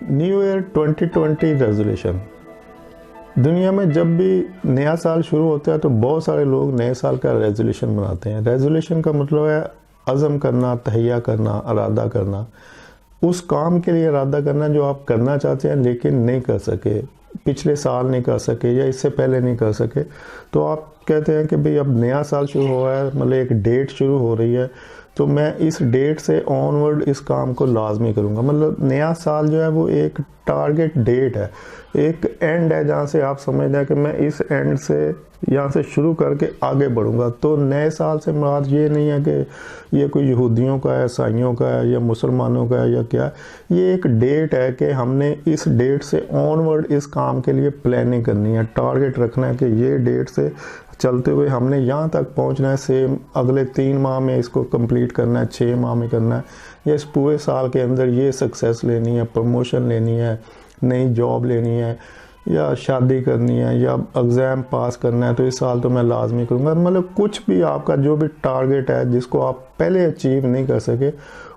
New year 2020 resolution. दुनिया में जब भी नया साल शुरू होता है तो बहुत सारे लोग नए साल का रेजोल्यूशन बनाते हैं। रेजोल्यूशन का मतलब है अज़म करना, तहैया करना, इरादा करना, उस काम के लिए इरादा करना जो आप करना चाहते हैं लेकिन नहीं कर सके, पिछले साल नहीं कर सके या इससे पहले नहीं कर सके। तो आप कहते हैं कि भाई अब नया साल शुरू हो रहा है, मतलब एक डेट शुरू हो रही है, तो मैं इस डेट से ऑनवर्ड इस काम को लाजमी करूँगा। मतलब नया साल जो है वो एक टारगेट डेट है, एक एंड है जहाँ से आप समझ लें कि मैं इस एंड से यहाँ से शुरू करके आगे बढ़ूँगा। तो नए साल से मुराद ये नहीं है कि ये कोई यहूदियों का है, ईसाइयों का है या मुसलमानों का है या क्या, ये एक डेट है कि हमने इस डेट से ऑनवर्ड इस काम के लिए प्लानिंग करनी है, टारगेट रखना है कि ये डेट से चलते हुए हमने यहाँ तक पहुँचना है, सेम अगले 3 माह में इसको कंप्लीट करना है, 6 माह में करना है, या इस पूरे साल के अंदर ये सक्सेस लेनी है, प्रमोशन लेनी है, नई जॉब लेनी है, या शादी करनी है, या एग्ज़ाम पास करना है, तो इस साल तो मैं लाजमी करूँगा। मतलब कुछ भी आपका जो भी टारगेट है जिसको आप पहले अचीव नहीं कर सके,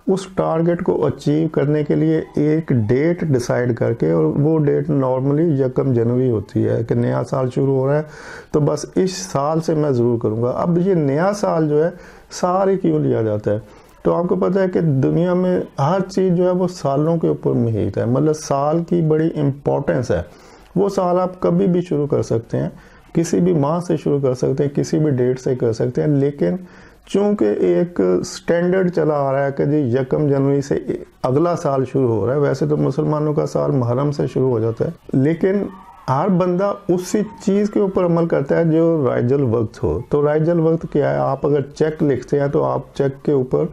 उस टारगेट को अचीव करने के लिए एक डेट डिसाइड करके, और वो डेट नॉर्मली 1 जनवरी होती है कि नया साल शुरू हो रहा है तो बस इस साल से मैं ज़रूर करूँगा। अब ये नया साल जो है सारे क्यों लिया जाता है, तो आपको पता है कि दुनिया में हर चीज़ जो है वो सालों के ऊपर मुहित है। मतलब साल की बड़ी इम्पोर्टेंस है। वो साल आप कभी भी शुरू कर सकते हैं, किसी भी माह से शुरू कर सकते हैं, किसी भी डेट से कर सकते हैं, लेकिन चूँकि एक स्टैंडर्ड चला आ रहा है कि जी 1 जनवरी से अगला साल शुरू हो रहा है। वैसे तो मुसलमानों का साल मुहर्रम से शुरू हो जाता है, लेकिन हर बंदा उसी चीज़ के ऊपर अमल करता है जो राइजल वक्त हो। तो राइजल वक्त क्या है, आप अगर चेक लिखते हैं तो आप चेक के ऊपर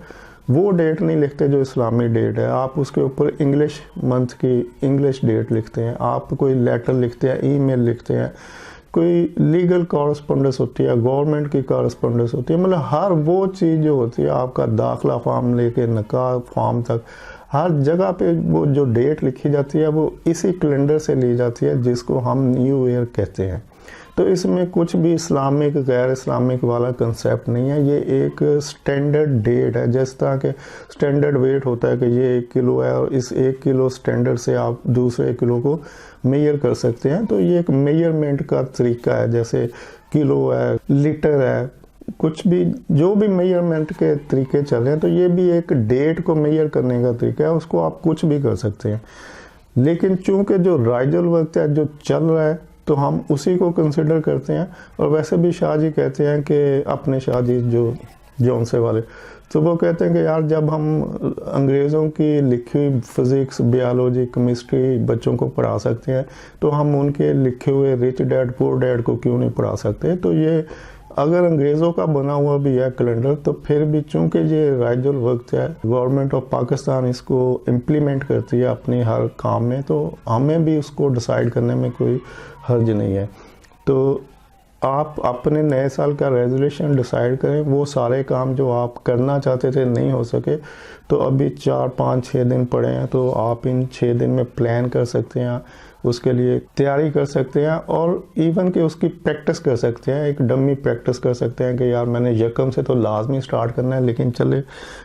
वो डेट नहीं लिखते जो इस्लामी डेट है, आप उसके ऊपर इंग्लिश मंथ की इंग्लिश डेट लिखते हैं। आप कोई लेटर लिखते हैं, ईमेल लिखते हैं, कोई लीगल कॉरस्पॉन्डेंस होती है, गवर्नमेंट की कॉरस्पॉन्डेंस होती है। मतलब हर वो चीज़ जो होती है, आपका दाखिला फॉर्म लेके निकाह फॉर्म तक, हर जगह पे वो जो डेट लिखी जाती है वो इसी कैलेंडर से ली जाती है जिसको हम न्यू ईयर कहते हैं। तो इसमें कुछ भी इस्लामिक गैर इस्लामिक वाला कंसेप्ट नहीं है, ये एक स्टैंडर्ड डेट है। जिस तरह के स्टैंडर्ड वेट होता है कि ये 1 किलो है और इस 1 किलो स्टैंडर्ड से आप दूसरे किलो को मेजर कर सकते हैं, तो ये एक मेजरमेंट का तरीका है। जैसे किलो है, लीटर है, कुछ भी जो भी मेजरमेंट के तरीके चल रहे हैं, तो ये भी एक डेट को मेजर करने का तरीका है, उसको आप कुछ भी कर सकते हैं। लेकिन चूँकि जो राइजल वक्त है जो चल रहा है तो हम उसी को कंसिडर करते हैं। और वैसे भी शाह जी कहते हैं कि अपने शाह जी जो जौनसे वाले, तो वो कहते हैं कि यार जब हम अंग्रेज़ों की लिखी हुई फिज़िक्स, बायोलॉजी, केमिस्ट्री बच्चों को पढ़ा सकते हैं तो हम उनके लिखे हुए रिच डैड पुअर डैड को क्यों नहीं पढ़ा सकते। तो ये अगर अंग्रेज़ों का बना हुआ भी है कैलेंडर, तो फिर भी चूँकि ये राइजल वक्त है, गवर्नमेंट ऑफ पाकिस्तान इसको इम्प्लीमेंट करती है अपनी हर काम में, तो हमें भी उसको डिसाइड करने में कोई हर्ज नहीं है। तो आप अपने नए साल का रेजोल्यूशन डिसाइड करें। वो सारे काम जो आप करना चाहते थे नहीं हो सके, तो अभी 4, 5, 6 दिन पड़े हैं, तो आप इन 6 दिन में प्लान कर सकते हैं, उसके लिए तैयारी कर सकते हैं, और इवन कि उसकी प्रैक्टिस कर सकते हैं, एक डमी प्रैक्टिस कर सकते हैं कि यार मैंने 1 से तो लाजमी स्टार्ट करना है, लेकिन चले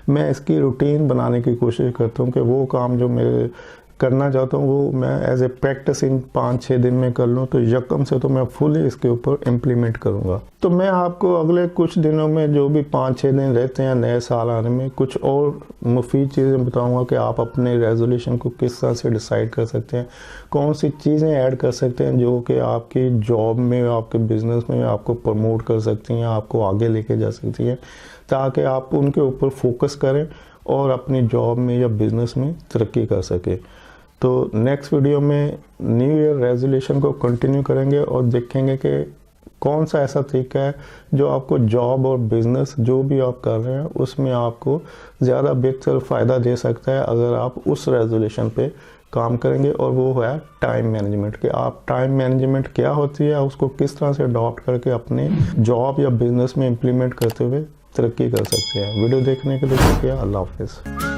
मैं इसकी रूटीन बनाने की कोशिश करता हूँ कि वो काम जो मेरे करना चाहता हूँ वो मैं एज ए प्रैक्टिस इन 5-6 दिन में कर लूँ, तो 1 से तो मैं फुली इसके ऊपर इम्प्लीमेंट करूँगा। तो मैं आपको अगले कुछ दिनों में जो भी 5-6 दिन रहते हैं नए साल आने में, कुछ और मुफीद चीज़ें बताऊँगा कि आप अपने रेजोल्यूशन को किस तरह से डिसाइड कर सकते हैं, कौन सी चीज़ें ऐड कर सकते हैं जो कि आपकी जॉब में, आपके बिज़नेस में आपको प्रमोट कर सकती हैं, आपको आगे लेके जा सकती हैं, ताकि आप उनके ऊपर फोकस करें और अपनी जॉब में या बिज़नेस में तरक्की कर सकें। तो नेक्स्ट वीडियो में न्यू ईयर रेजोल्यूशन को कंटिन्यू करेंगे और देखेंगे कि कौन सा ऐसा तरीका है जो आपको जॉब और बिज़नेस जो भी आप कर रहे हैं उसमें आपको ज़्यादा बेहतर फ़ायदा दे सकता है अगर आप उस रेजोल्यूशन पे काम करेंगे। और वो है टाइम मैनेजमेंट, कि आप टाइम मैनेजमेंट क्या होती है, उसको किस तरह से अडॉप्ट करके अपने जॉब या बिज़नेस में इम्प्लीमेंट करते हुए तरक्की कर सकते हैं। वीडियो देखने के लिए शुक्रिया। अल्लाह हाफ़िज़।